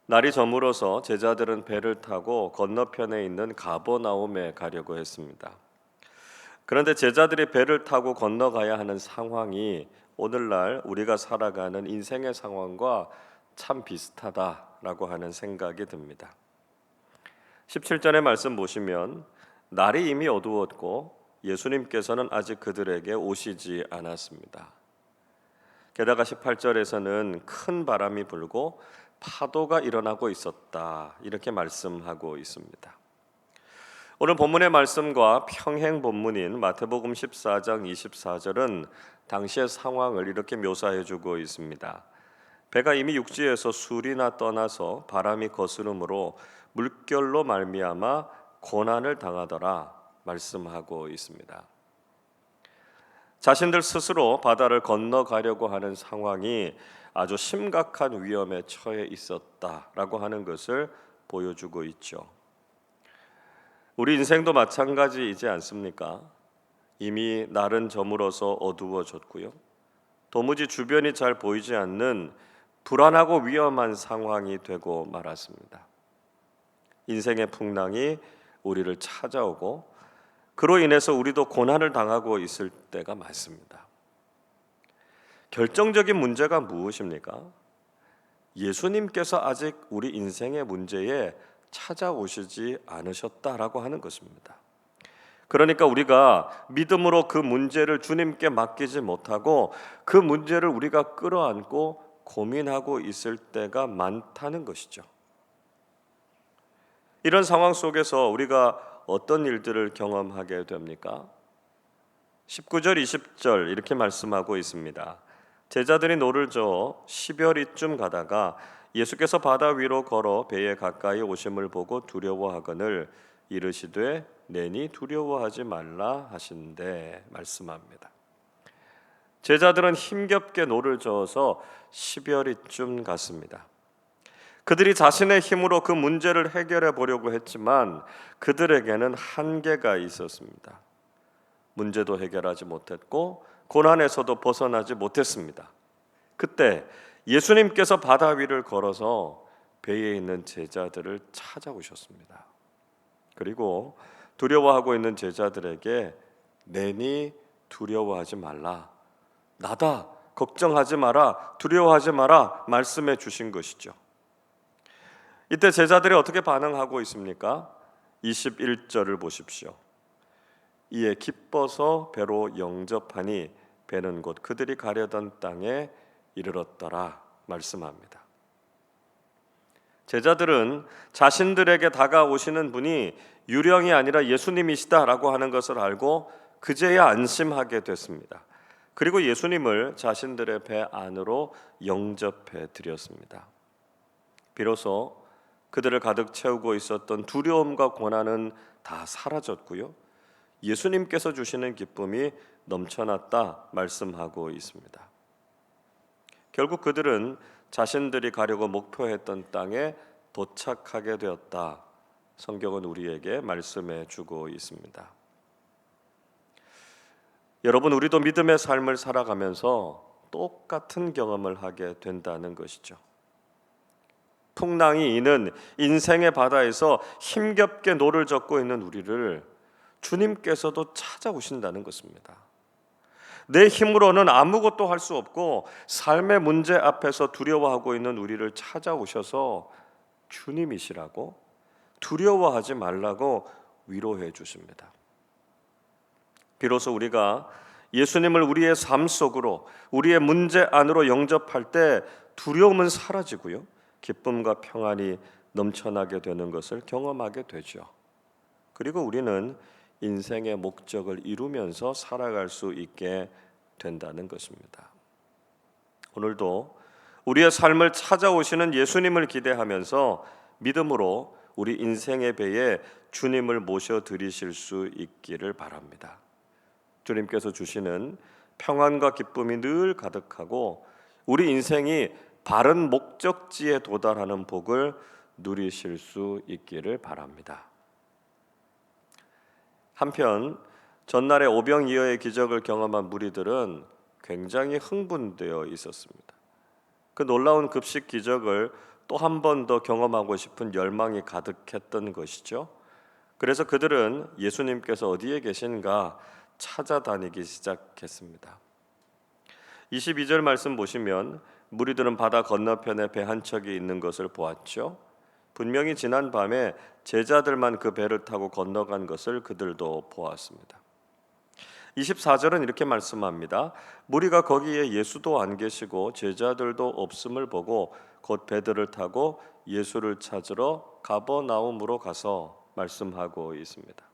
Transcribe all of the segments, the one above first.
날이 저물어서 제자들은 배를 타고 건너편에 있는 가버나움에 가려고 했습니다. 그런데 제자들이 배를 타고 건너가야 하는 상황이 오늘날 우리가 살아가는 인생의 상황과 참 비슷하다라고 하는 생각이 듭니다. 17절의 말씀 보시면 날이 이미 어두웠고 예수님께서는 아직 그들에게 오시지 않았습니다. 게다가 18절에서는 큰 바람이 불고 파도가 일어나고 있었다, 이렇게 말씀하고 있습니다. 오늘 본문의 말씀과 평행 본문인 마태복음 14장 24절은 당시의 상황을 이렇게 묘사해 주고 있습니다. 배가 이미 육지에서 술이나 떠나서 바람이 거스름으로 물결로 말미암아 고난을 당하더라 말씀하고 있습니다. 자신들 스스로 바다를 건너가려고 하는 상황이 아주 심각한 위험에 처해 있었다라고 하는 것을 보여주고 있죠. 우리 인생도 마찬가지이지 않습니까? 이미 날은 저물어서 어두워졌고요. 도무지 주변이 잘 보이지 않는 불안하고 위험한 상황이 되고 말았습니다. 인생의 풍랑이 우리를 찾아오고 그로 인해서 우리도 고난을 당하고 있을 때가 많습니다. 결정적인 문제가 무엇입니까? 예수님께서 아직 우리 인생의 문제에 찾아오시지 않으셨다라고 하는 것입니다. 그러니까 우리가 믿음으로 그 문제를 주님께 맡기지 못하고 그 문제를 우리가 끌어안고 고민하고 있을 때가 많다는 것이죠. 이런 상황 속에서 우리가 어떤 일들을 경험하게 됩니까? 19절, 20절 이렇게 말씀하고 있습니다. 제자들이 노를 저어 10여리쯤 가다가 예수께서 바다 위로 걸어 배에 가까이 오심을 보고 두려워하거늘 이르시되 내니 두려워하지 말라 하신대 말씀합니다. 제자들은 힘겹게 노를 저어서 10여리쯤 갔습니다. 그들이 자신의 힘으로 그 문제를 해결해 보려고 했지만 그들에게는 한계가 있었습니다. 문제도 해결하지 못했고 고난에서도 벗어나지 못했습니다. 그때 예수님께서 바다 위를 걸어서 배에 있는 제자들을 찾아오셨습니다. 그리고 두려워하고 있는 제자들에게 내니 두려워하지 말라, 나다, 걱정하지 마라, 두려워하지 마라 말씀해 주신 것이죠. 이때 제자들이 어떻게 반응하고 있습니까? 21절을 보십시오. 이에 기뻐서 배로 영접하니 배는 곧 그들이 가려던 땅에 이르렀더라 말씀합니다. 제자들은 자신들에게 다가오시는 분이 유령이 아니라 예수님이시다라고 하는 것을 알고 그제야 안심하게 됐습니다. 그리고 예수님을 자신들의 배 안으로 영접해 드렸습니다. 비로소 그들을 가득 채우고 있었던 두려움과 고난은 다 사라졌고요. 예수님께서 주시는 기쁨이 넘쳐났다 말씀하고 있습니다. 결국 그들은 자신들이 가려고 목표했던 땅에 도착하게 되었다. 성경은 우리에게 말씀해 주고 있습니다. 여러분, 우리도 믿음의 삶을 살아가면서 똑같은 경험을 하게 된다는 것이죠. 풍랑이 이는 인생의 바다에서 힘겹게 노를 젓고 있는 우리를 주님께서도 찾아오신다는 것입니다. 내 힘으로는 아무것도 할 수 없고 삶의 문제 앞에서 두려워하고 있는 우리를 찾아오셔서 주님이시라고, 두려워하지 말라고 위로해 주십니다. 비로소 우리가 예수님을 우리의 삶 속으로, 우리의 문제 안으로 영접할 때 두려움은 사라지고요, 기쁨과 평안이 넘쳐나게 되는 것을 경험하게 되죠. 그리고 우리는 인생의 목적을 이루면서 살아갈 수 있게 된다는 것입니다. 오늘도 우리의 삶을 찾아오시는 예수님을 기대하면서 믿음으로 우리 인생의 배에 주님을 모셔 드리실 수 있기를 바랍니다. 주님께서 주시는 평안과 기쁨이 늘 가득하고 우리 인생이 바른 목적지에 도달하는 복을 누리실 수 있기를 바랍니다. 한편 전날에 오병이어의 기적을 경험한 무리들은 굉장히 흥분되어 있었습니다. 그 놀라운 급식 기적을 또 한 번 더 경험하고 싶은 열망이 가득했던 것이죠. 그래서 그들은 예수님께서 어디에 계신가 찾아다니기 시작했습니다. 22절 말씀 보시면 무리들은 바다 건너편에 배 한 척이 있는 것을 보았죠. 분명히 지난 밤에 제자들만 그 배를 타고 건너간 것을 그들도 보았습니다. 24절은 이렇게 말씀합니다. 무리가 거기에 예수도 안 계시고 제자들도 없음을 보고 곧 배들을 타고 예수를 찾으러 가버나움으로 가서 말씀하고 있습니다.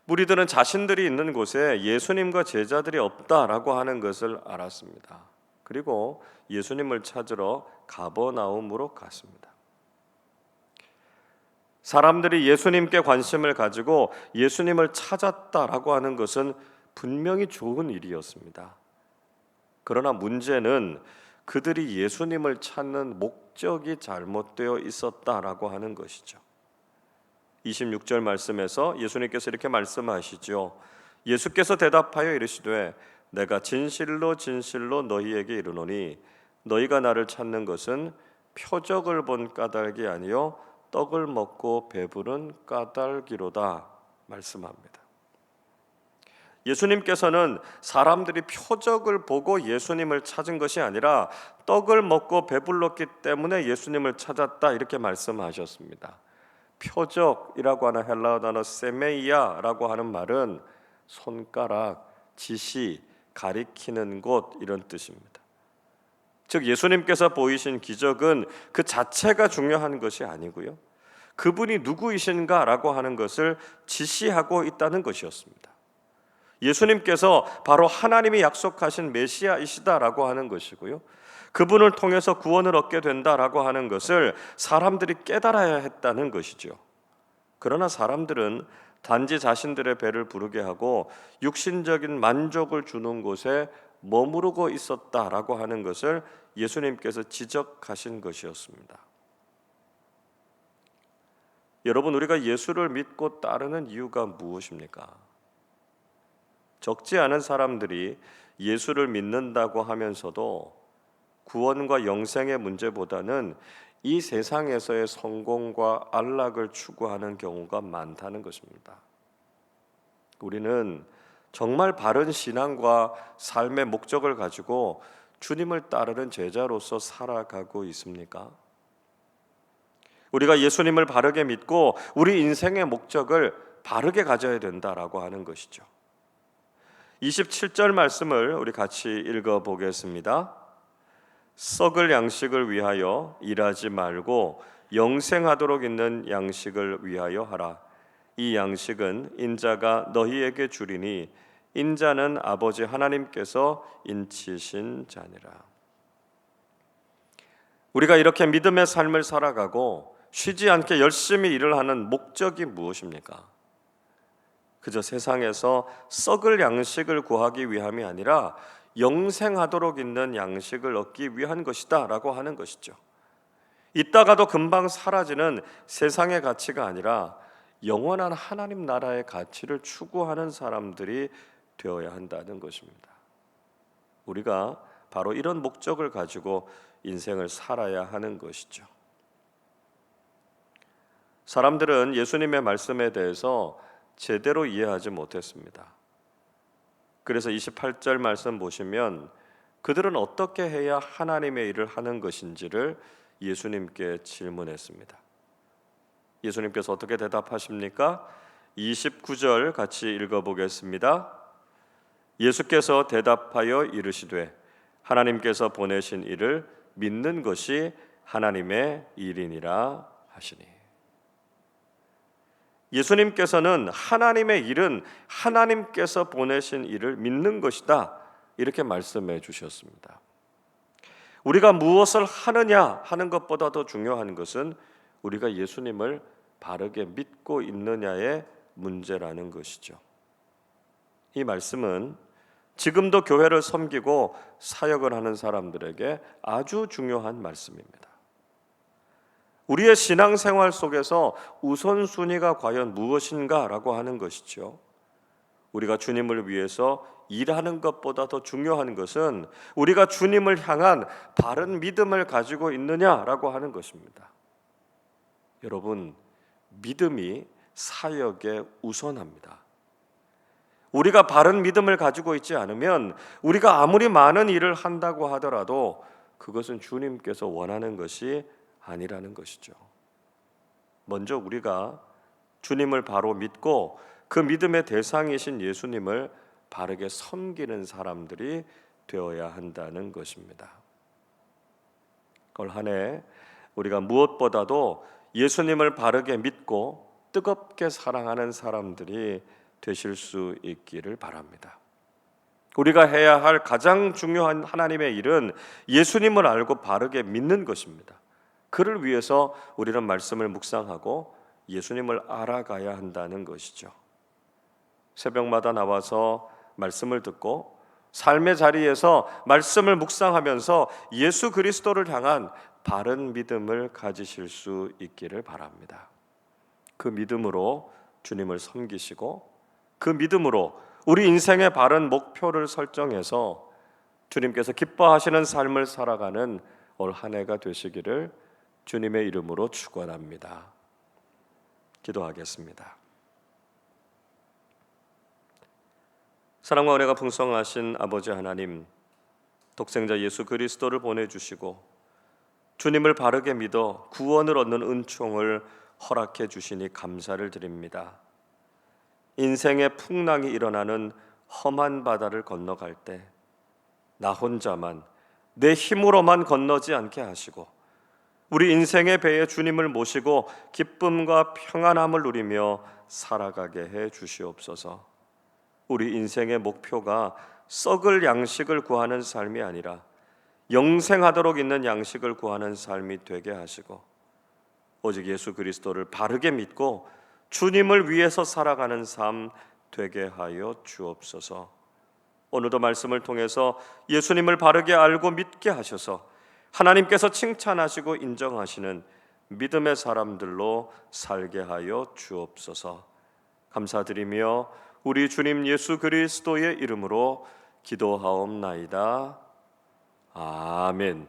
무리들은 자신들이 있는 곳에 예수님과 제자들이 없다라고 하는 것을 알았습니다. 그리고 예수님을 찾으러 가버나움으로 갔습니다. 사람들이 예수님께 관심을 가지고 예수님을 찾았다라고 하는 것은 분명히 좋은 일이었습니다. 그러나 문제는 그들이 예수님을 찾는 목적이 잘못되어 있었다라고 하는 것이죠. 26절 말씀에서 예수님께서 이렇게 말씀하시죠. 예수께서 대답하여 이르시되 내가 진실로 진실로 너희에게 이르노니 너희가 나를 찾는 것은 표적을 본 까닭이 아니요 떡을 먹고 배부른 까닭이로다 말씀합니다. 예수님께서는 사람들이 표적을 보고 예수님을 찾은 것이 아니라 떡을 먹고 배불렀기 때문에 예수님을 찾았다 이렇게 말씀하셨습니다. 표적이라고 하는 헬라어 단어 세메이아라고 하는 말은 손가락, 지시, 가리키는 곳 이런 뜻입니다. 즉 예수님께서 보이신 기적은 그 자체가 중요한 것이 아니고요. 그분이 누구이신가라고 하는 것을 지시하고 있다는 것이었습니다. 예수님께서 바로 하나님이 약속하신 메시아이시다라고 하는 것이고요. 그분을 통해서 구원을 얻게 된다라고 하는 것을 사람들이 깨달아야 했다는 것이죠. 그러나 사람들은 단지 자신들의 배를 부르게 하고 육신적인 만족을 주는 곳에 머무르고 있었다라고 하는 것을 예수님께서 지적하신 것이었습니다. 여러분, 우리가 예수를 믿고 따르는 이유가 무엇입니까? 적지 않은 사람들이 예수를 믿는다고 하면서도 구원과 영생의 문제보다는 이 세상에서의 성공과 안락을 추구하는 경우가 많다는 것입니다. 우리는 정말 바른 신앙과 삶의 목적을 가지고 주님을 따르는 제자로서 살아가고 있습니까? 우리가 예수님을 바르게 믿고 우리 인생의 목적을 바르게 가져야 된다라고 하는 것이죠. 27절 말씀을 우리 같이 읽어보겠습니다. 썩을 양식을 위하여 일하지 말고 영생하도록 있는 양식을 위하여 하라. 이 양식은 인자가 너희에게 주리니 인자는 아버지 하나님께서 인치신 자니라. 우리가 이렇게 믿음의 삶을 살아가고 쉬지 않게 열심히 일을 하는 목적이 무엇입니까? 그저 세상에서 썩을 양식을 구하기 위함이 아니라 영생하도록 있는 양식을 얻기 위한 것이다 라고 하는 것이죠. 있다가도 금방 사라지는 세상의 가치가 아니라 영원한 하나님 나라의 가치를 추구하는 사람들이 되어야 한다는 것입니다. 우리가 바로 이런 목적을 가지고 인생을 살아야 하는 것이죠. 사람들은 예수님의 말씀에 대해서 제대로 이해하지 못했습니다. 그래서 28절 말씀 보시면 그들은 어떻게 해야 하나님의 일을 하는 것인지를 예수님께 질문했습니다. 예수님께서 어떻게 대답하십니까? 29절 같이 읽어보겠습니다. 예수께서 대답하여 이르시되 하나님께서 보내신 이를 믿는 것이 하나님의 일이니라 하시니. 예수님께서는 하나님의 일은 하나님께서 보내신 일을 믿는 것이다 이렇게 말씀해 주셨습니다. 우리가 무엇을 하느냐 하는 것보다 더 중요한 것은 우리가 예수님을 바르게 믿고 있느냐의 문제라는 것이죠. 이 말씀은 지금도 교회를 섬기고 사역을 하는 사람들에게 아주 중요한 말씀입니다. 우리의 신앙생활 속에서 우선순위가 과연 무엇인가라고 하는 것이죠. 우리가 주님을 위해서 일하는 것보다 더 중요한 것은 우리가 주님을 향한 바른 믿음을 가지고 있느냐라고 하는 것입니다. 여러분, 믿음이 사역에 우선합니다. 우리가 바른 믿음을 가지고 있지 않으면 우리가 아무리 많은 일을 한다고 하더라도 그것은 주님께서 원하는 것이 아니라는 것이죠. 먼저 우리가 주님을 바로 믿고 그 믿음의 대상이신 예수님을 바르게 섬기는 사람들이 되어야 한다는 것입니다. 올 한 해 우리가 무엇보다도 예수님을 바르게 믿고 뜨겁게 사랑하는 사람들이 되실 수 있기를 바랍니다. 우리가 해야 할 가장 중요한 하나님의 일은 예수님을 알고 바르게 믿는 것입니다. 그를 위해서 우리는 말씀을 묵상하고 예수님을 알아가야 한다는 것이죠. 새벽마다 나와서 말씀을 듣고 삶의 자리에서 말씀을 묵상하면서 예수 그리스도를 향한 바른 믿음을 가지실 수 있기를 바랍니다. 그 믿음으로 주님을 섬기시고 그 믿음으로 우리 인생의 바른 목표를 설정해서 주님께서 기뻐하시는 삶을 살아가는 올 한 해가 되시기를 주님의 이름으로 축원합니다. 기도하겠습니다. 사랑과 은혜가 풍성하신 아버지 하나님, 독생자 예수 그리스도를 보내주시고 주님을 바르게 믿어 구원을 얻는 은총을 허락해 주시니 감사를 드립니다. 인생의 풍랑이 일어나는 험한 바다를 건너갈 때 나 혼자만 내 힘으로만 건너지 않게 하시고 우리 인생의 배에 주님을 모시고 기쁨과 평안함을 누리며 살아가게 해 주시옵소서. 우리 인생의 목표가 썩을 양식을 구하는 삶이 아니라 영생하도록 있는 양식을 구하는 삶이 되게 하시고 오직 예수 그리스도를 바르게 믿고 주님을 위해서 살아가는 삶 되게 하여 주옵소서. 오늘도 말씀을 통해서 예수님을 바르게 알고 믿게 하셔서 하나님께서 칭찬하시고 인정하시는 믿음의 사람들로 살게 하여 주옵소서. 감사드리며 우리 주님 예수 그리스도의 이름으로 기도하옵나이다. 아멘.